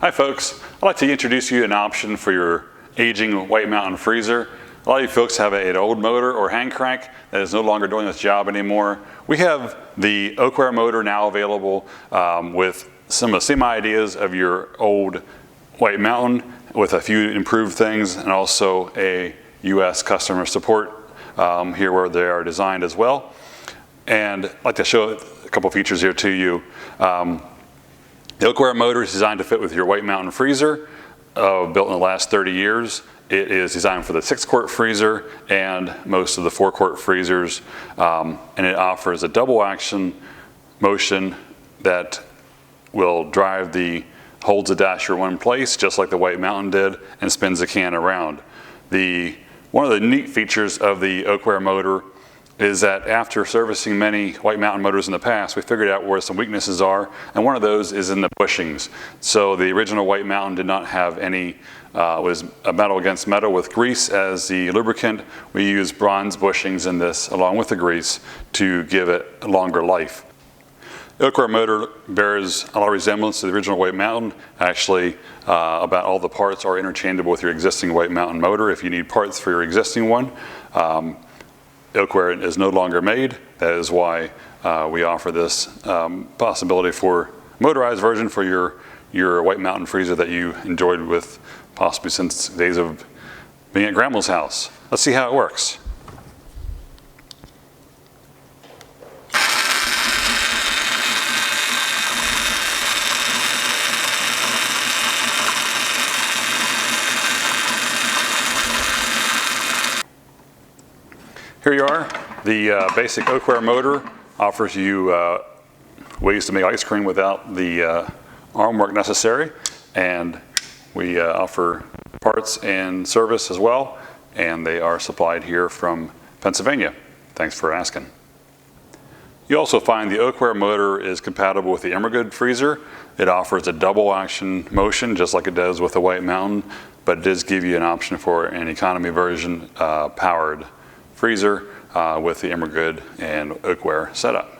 Hi folks, I'd like to introduce you an option for your aging White Mountain freezer. A lot of you folks have an old motor or hand crank that is no longer doing this job anymore. We have the Oakware motor now available with some of the same ideas of your old White Mountain with a few improved things, and also a US customer support here where they are designed as well. And I'd like to show a couple features here to you. The Oakware motor is designed to fit with your White Mountain freezer, built in the last 30 years. It is designed for the 6-quart freezer and most of the 4-quart freezers, and it offers a double action motion that will holds the dasher in one place, just like the White Mountain did, and spins the can around. One of the neat features of the Oakware motor is that after servicing many White Mountain motors in the past, we figured out where some weaknesses are, and one of those is in the bushings. So the original White Mountain did not have any, was a metal against metal with grease as the lubricant. We used bronze bushings in this along with the grease to give it a longer life. The Oakware motor bears a lot of resemblance to the original White Mountain. Actually, about all the parts are interchangeable with your existing White Mountain motor if you need parts for your existing one. Oakware is no longer made. That is why we offer this possibility for motorized version for your White Mountain freezer that you enjoyed with possibly since days of being at Grandma's house. Let's see how it works. Here you are. The basic Oakware motor offers you ways to make ice cream without the arm work necessary, and we offer parts and service as well, and they are supplied here from Pennsylvania. Thanks for asking. You also find the Oakware motor is compatible with the Emergood freezer. It offers a double action motion just like it does with the White Mountain, but it does give you an option for an economy version powered freezer with the Emergood and Oakware setup.